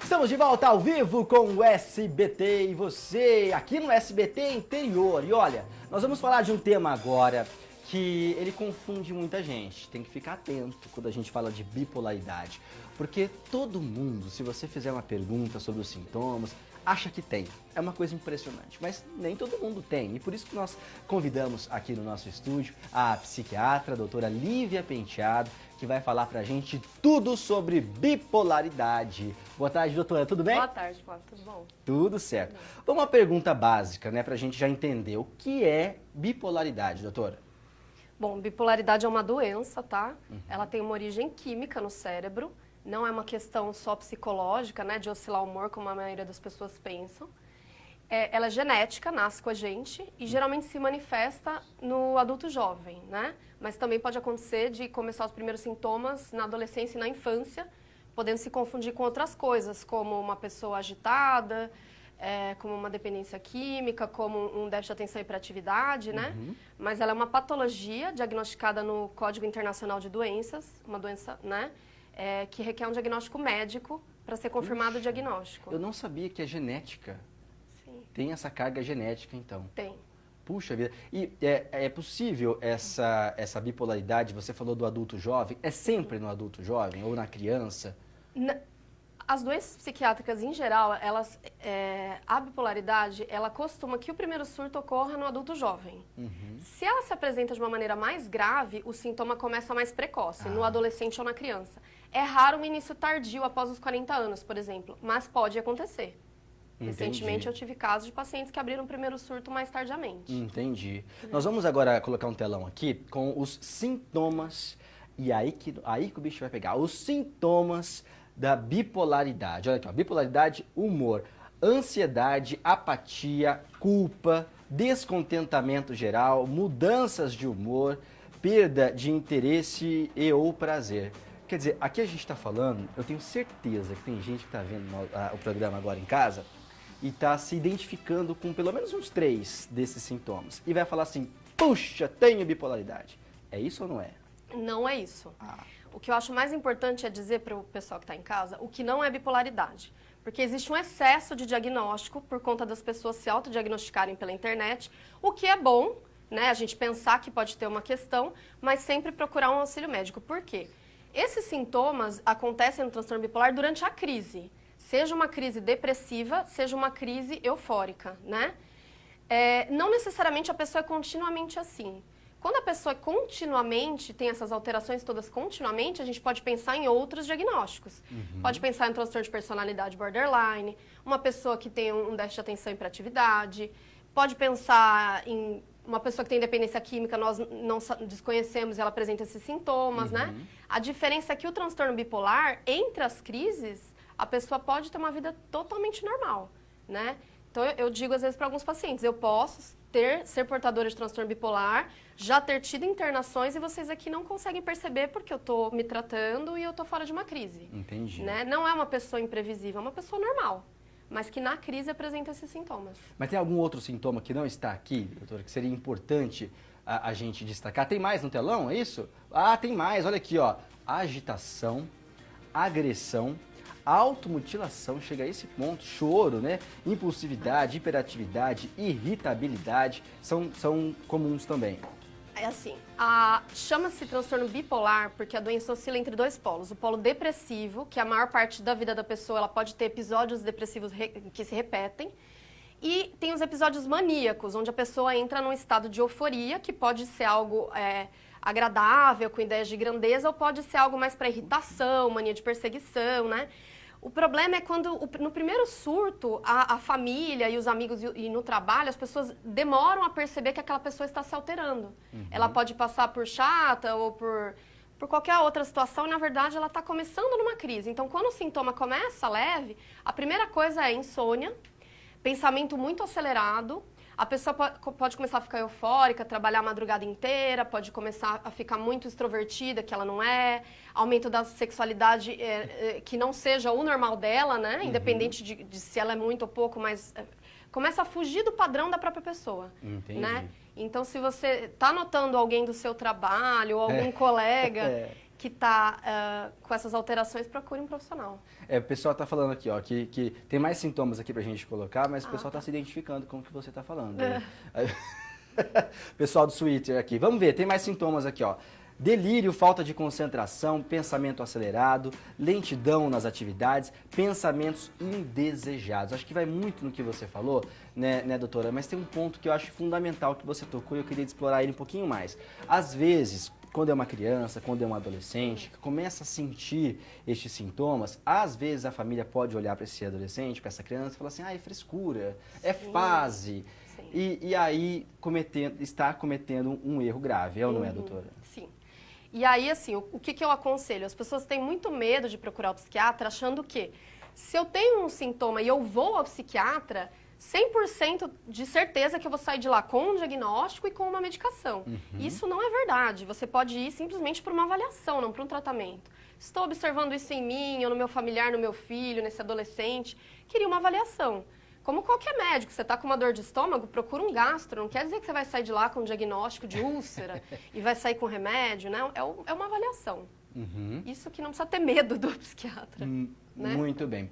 Estamos de volta ao vivo com o SBT e você aqui no SBT Interior. E olha, nós vamos falar de um tema agora que ele confunde muita gente. Tem que ficar atento quando a gente fala de bipolaridade, porque todo mundo, se você fizer uma pergunta sobre os sintomas, acha que tem. É uma coisa impressionante, mas nem todo mundo tem. E por isso que nós convidamos aqui no nosso estúdio a psiquiatra, a doutora Lívia Penteado, que vai falar pra gente tudo sobre bipolaridade. Boa tarde, doutora, tudo bem? Boa tarde, Flávio, tudo bom? Tudo certo. Uma pergunta básica, né, pra gente já entender o que é bipolaridade, doutora. Bom, bipolaridade é uma doença, tá? Ela tem uma origem química no cérebro, não é uma questão só psicológica, né, de oscilar o humor, como a maioria das pessoas pensam. Ela é genética, nasce com a gente e geralmente se manifesta no adulto jovem, né? Mas também pode acontecer de começar os primeiros sintomas na adolescência e na infância, podendo se confundir com outras coisas, como uma pessoa agitada, como uma dependência química, como um déficit de atenção e hiperatividade, né? Mas ela é uma patologia diagnosticada no Código Internacional de Doenças, uma doença, né? Que requer um diagnóstico médico para ser confirmado o diagnóstico. Eu não sabia que é genética. Sim. Tem essa carga genética, então. Tem. Puxa vida. E é possível essa bipolaridade, você falou do adulto jovem, é sempre no adulto jovem ou na criança? As doenças psiquiátricas, em geral, a bipolaridade, ela costuma que o primeiro surto ocorra no adulto jovem. Se ela se apresenta de uma maneira mais grave, o sintoma começa mais precoce, no adolescente ou na criança. É raro um início tardio após os 40 anos, por exemplo, mas pode acontecer. Recentemente eu tive casos de pacientes que abriram o primeiro surto mais tardiamente. Entendi. Nós vamos agora colocar um telão aqui com os sintomas, e aí que o bicho vai pegar, os sintomas da bipolaridade. Olha aqui, ó, bipolaridade, humor, ansiedade, apatia, culpa, descontentamento geral, mudanças de humor, perda de interesse e ou prazer. Quer dizer, aqui a gente está falando, eu tenho certeza que tem gente que está vendo o programa agora em casa e está se identificando com pelo menos uns 3 desses sintomas. E vai falar assim, puxa, tenho bipolaridade. É isso ou não é? Não é isso. O que eu acho mais importante é dizer para o pessoal que está em casa o que não é bipolaridade. Porque existe um excesso de diagnóstico por conta das pessoas se autodiagnosticarem pela internet, o que é bom, né? A gente pensar que pode ter uma questão, mas sempre procurar um auxílio médico. Por quê? Esses sintomas acontecem no transtorno bipolar durante a crise. Seja uma crise depressiva, seja uma crise eufórica, né? Não necessariamente a pessoa é continuamente assim. Quando a pessoa continuamente tem essas alterações todas continuamente, a gente pode pensar em outros diagnósticos. Pode pensar em transtorno de personalidade borderline, uma pessoa que tem um déficit de atenção e hiperatividade, pode pensar em uma pessoa que tem dependência química, nós não desconhecemos e ela apresenta esses sintomas, né? A diferença é que o transtorno bipolar, entre as crises, a pessoa pode ter uma vida totalmente normal, né? Então, eu digo às vezes para alguns pacientes, eu posso ser portadora de transtorno bipolar, já ter tido internações e vocês aqui não conseguem perceber porque eu estou me tratando e eu estou fora de uma crise. Entendi. Né? Não é uma pessoa imprevisível, é uma pessoa normal, mas que na crise apresenta esses sintomas. Mas tem algum outro sintoma que não está aqui, doutora, que seria importante a gente destacar? Tem mais no telão, é isso? Tem mais, olha aqui, ó. Agitação, agressão, automutilação, chega a esse ponto, choro, né? Impulsividade, hiperatividade, irritabilidade, são comuns também. É assim, chama-se transtorno bipolar porque a doença oscila entre 2 polos. O polo depressivo, que a maior parte da vida da pessoa ela pode ter episódios depressivos que se repetem. E tem os episódios maníacos, onde a pessoa entra num estado de euforia, que pode ser algo agradável, com ideias de grandeza, ou pode ser algo mais para irritação, mania de perseguição, né? O problema é quando, no primeiro surto, a família e os amigos e no trabalho, as pessoas demoram a perceber que aquela pessoa está se alterando. Ela pode passar por chata ou por qualquer outra situação e, na verdade, ela está começando numa crise. Então, quando o sintoma começa leve, a primeira coisa é insônia, pensamento muito acelerado, a pessoa pode começar a ficar eufórica, trabalhar a madrugada inteira, pode começar a ficar muito extrovertida, que ela não é, aumento da sexualidade que não seja o normal dela, né? Independente de se ela é muito ou pouco, mas começa a fugir do padrão da própria pessoa. Né? Então, se você está notando alguém do seu trabalho ou algum colega que está com essas alterações, procure um profissional. O pessoal está falando aqui, ó, que tem mais sintomas aqui pra gente colocar, mas o pessoal está se identificando com o que você está falando. Né? Pessoal do Twitter aqui, vamos ver, tem mais sintomas aqui, ó. Delírio, falta de concentração, pensamento acelerado, lentidão nas atividades, pensamentos indesejados. Acho que vai muito no que você falou, né, doutora? Mas tem um ponto que eu acho fundamental que você tocou e eu queria explorar ele um pouquinho mais. Às vezes, quando é uma criança, quando é um adolescente, que começa a sentir estes sintomas, às vezes a família pode olhar para esse adolescente, para essa criança e falar assim, é frescura, é fase. E aí está cometendo um erro grave, é ou não é, doutora? Sim. E aí, assim, o que eu aconselho? As pessoas têm muito medo de procurar o psiquiatra, achando que se eu tenho um sintoma e eu vou ao psiquiatra, 100% de certeza que eu vou sair de lá com um diagnóstico e com uma medicação. Isso não é verdade. Você pode ir simplesmente para uma avaliação, não para um tratamento. Estou observando isso em mim, ou no meu familiar, no meu filho, nesse adolescente. Queria uma avaliação. Como qualquer médico, você está com uma dor de estômago, procura um gastro. Não quer dizer que você vai sair de lá com um diagnóstico de úlcera e vai sair com remédio, né? É uma avaliação. Isso que não precisa ter medo do psiquiatra. Né? Muito bem.